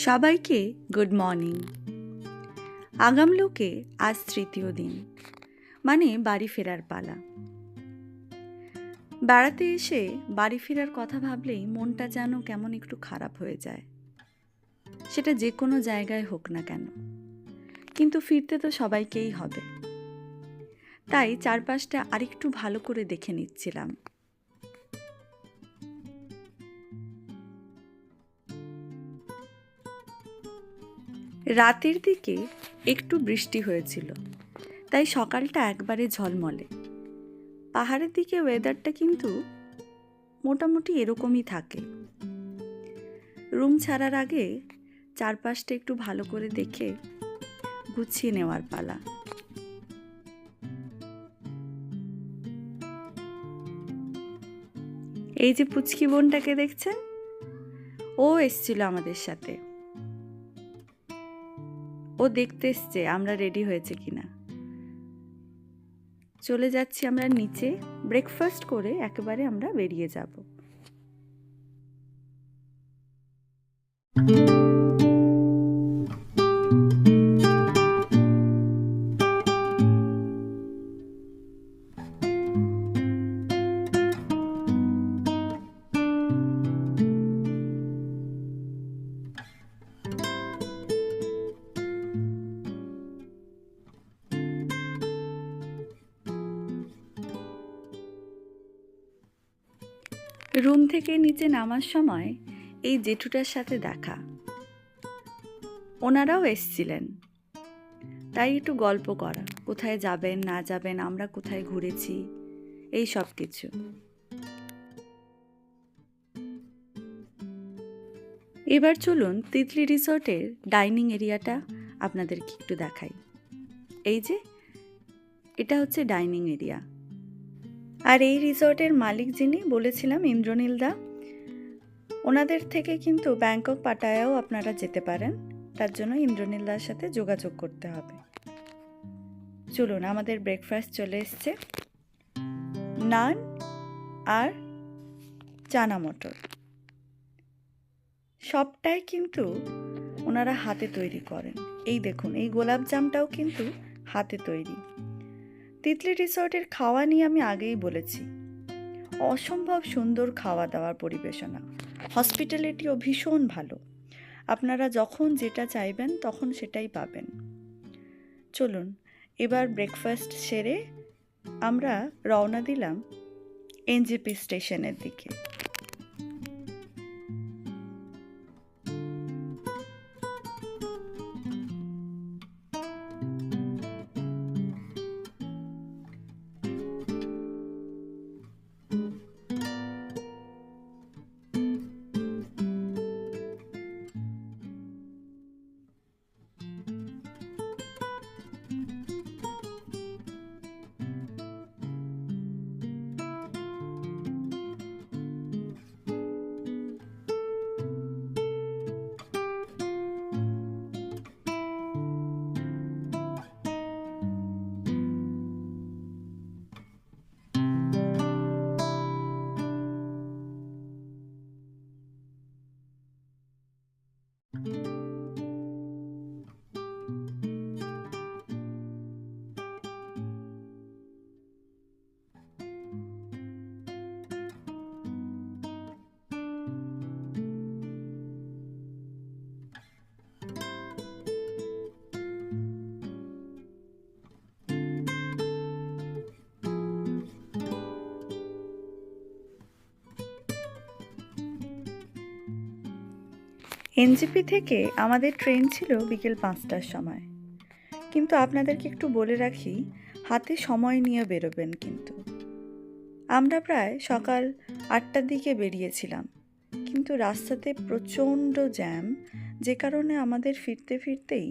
সবাইকে good morning. আগাম লোকে আজ তৃতীয় দিন, মানে বাড়ি ফেরার পালা। বেড়াতে এসে বাড়ি ফেরার কথা ভাবলেই মনটা যেন কেমন একটু খারাপ হয়ে যায়, সেটা যে কোনো জায়গায় হোক না কেন। কিন্তু ফিরতে তো সবাইকেই হবে, তাই চারপাশটা আরেকটু ভালো করে দেখে নিচ্ছিলাম। রাতের দিকে একটু বৃষ্টি হয়েছিল, তাই সকালটা একবারে ঝলমলে। পাহাড়ের দিকে ওয়েদারটা কিন্তু মোটামুটি এরকমই থাকে। রুম ছাড়ার আগে চারপাশটা একটু ভালো করে দেখে গুছিয়ে নেওয়ার পালা। এই যে পুচকি বোনটাকে দেখছেন, ও এসছিল আমাদের সাথে। ও দেখতে এসছে আমরা রেডি হয়েছে কিনা। চলে যাচ্ছি আমরা নিচে, ব্রেকফাস্ট করে একেবারে আমরা বেরিয়ে যাব। রুম থেকে নিচে নামার সময় এই জেঠুটার সাথে দেখা। ওনারাও এসছিলেন, তাই একটু গল্প করা, কোথায় যাবেন না যাবেন, আমরা কোথায় ঘুরেছি, এই সব কিছু। এবার চলুন তিতলি রিসর্টের ডাইনিং এরিয়াটা আপনাদেরকে একটু দেখাই। এই যে এটা হচ্ছে ডাইনিং এরিয়া। আর এই রিসর্টের মালিক যিনি বলেছিলাম, ইন্দ্রনীল দা, ওনাদের থেকে কিন্তু ব্যাংকক পাটায়াও আপনারা যেতে পারেন। তার জন্য ইন্দ্রনীল দার সাথে যোগাযোগ করতে হবে। চলুন, আমাদের ব্রেকফাস্ট চলে এসছে, নান আর চানা মটর। সবটাই কিন্তু ওনারা হাতে তৈরি করেন। এই দেখুন, এই গোলাপ জামটাও কিন্তু হাতে তৈরি। তিতলি রিসর্টের খাওয়া নিয়ে আমি আগেই বলেছি, অসম্ভব সুন্দর খাওয়া দাওয়ার পরিবেশনা, হসপিটালিটিও ভীষণ ভালো। আপনারা যখন যেটা চাইবেন তখন সেটাই পাবেন। চলুন এবার ব্রেকফাস্ট সেরে আমরা রওনা দিলাম এনজেপি স্টেশনের দিকে। এনজেপি থেকে আমাদের ট্রেন ছিল বিকেল 5টার সময়। কিন্তু আপনাদেরকে একটু বলে রাখি, হাতে সময় নিয়ে বেরোবেন কিন্তু। আমরা প্রায় সকাল 8টার দিকে বেরিয়েছিলাম, কিন্তু রাস্তাতে প্রচণ্ড জ্যাম, যে কারণে আমাদের ফিরতে ফিরতেই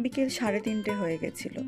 বিকেল 3:30 হয়ে গেছিল।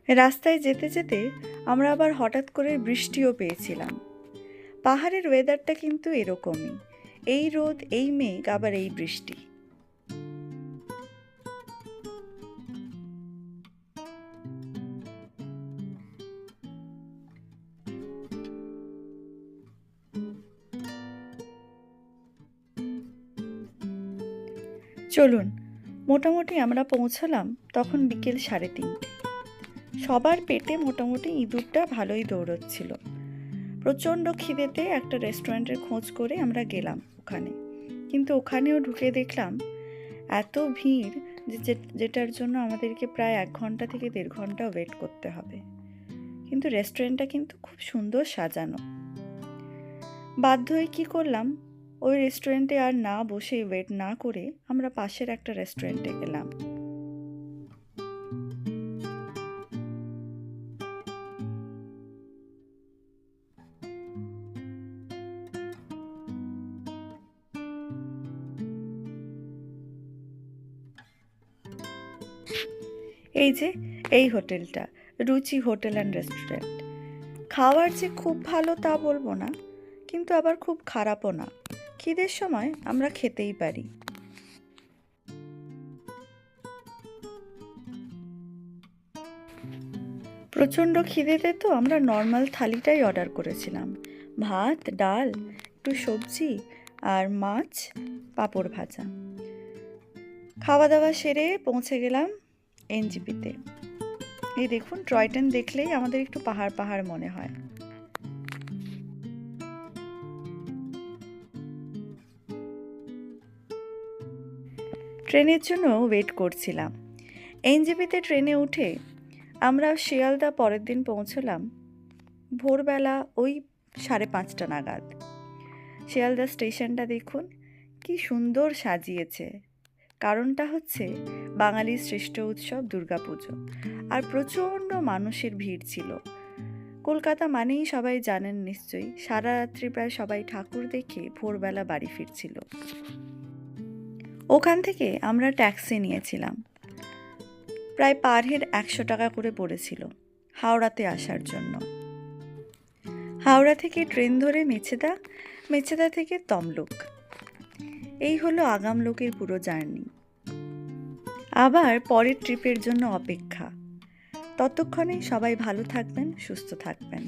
রাস্তায় যেতে যেতে আমরা আবার হঠাৎ করে বৃষ্টিও পেয়েছিলাম। পাহাড়ের ওয়েদারটা কিন্তু এরকমই, এই রোদ, এই মেঘ, আবার এই বৃষ্টি। চলুন, মোটামুটি আমরা পৌঁছালাম তখন বিকেল 3:30। সবার পেটে মোটামুটি ইঁদুরটা ভালোই দৌড়চ্ছিল। প্রচণ্ড খিদেতে একটা রেস্টুরেন্টের খোঁজ করে আমরা গেলাম ওখানে, কিন্তু ওখানেও ঢুকে দেখলাম এত ভিড় যেটার জন্য আমাদেরকে প্রায় 1 ঘন্টা থেকে 1.5 ঘন্টা ওয়েট করতে হবে। কিন্তু রেস্টুরেন্টটা কিন্তু খুব সুন্দর সাজানো। বাধ্য হয়ে কী করলাম, ওই রেস্টুরেন্টে আর না বসে ওয়েট না করে আমরা পাশের একটা রেস্টুরেন্টে গেলাম। এই যে এই হোটেলটা, রুচি হোটেল অ্যান্ড রেস্টুরেন্ট। খাওয়ার যে খুব ভালো তা বলবো না, কিন্তু আবার খুব খারাপও না। খিদের সময় আমরা খেতেই পারি। প্রচণ্ড খিদেতে তো আমরা নর্মাল থালিটাই অর্ডার করেছিলাম, ভাত, ডাল, একটু সবজি আর মাছ, পাঁপড় ভাজা। খাওয়া দাওয়া সেরে পৌঁছে গেলাম এনজিপিতে। এই দেখুন, টয় ট্রেন দেখলেই আমাদের একটু পাহাড় পাহাড় মনে হয়। ট্রেনের জন্য ওয়েট করছিলাম। এনজিপিতে ট্রেনে উঠে আমরা শিয়ালদা পরের দিন পৌঁছলাম ভোরবেলা ওই 5:30 নাগাদ। শিয়ালদা স্টেশনটা দেখুন কি সুন্দর সাজিয়েছে। কারণটা হচ্ছে বাঙালির শ্রেষ্ঠ উৎসব দুর্গাপুজো, আর প্রচণ্ড মানুষের ভিড় ছিল। কলকাতা মানেই সবাই জানেন নিশ্চয়ই, সারা রাত্রি প্রায় সবাই ঠাকুর দেখে ভোরবেলা বাড়ি ফিরছিল। ওখান থেকে আমরা ট্যাক্সি নিয়েছিলাম, প্রায় পার হেড 100 টাকা করে পড়েছিল হাওড়াতে আসার জন্য। হাওড়া থেকে ট্রেন ধরে মেছেদা, মেছেদা থেকে তমলুক। এই হলো আগামলুকের পুরো জার্নি। আবার পরের ট্রিপের জন্য অপেক্ষা। ততক্ষণে সবাই ভালো থাকবেন, সুস্থ থাকবেন।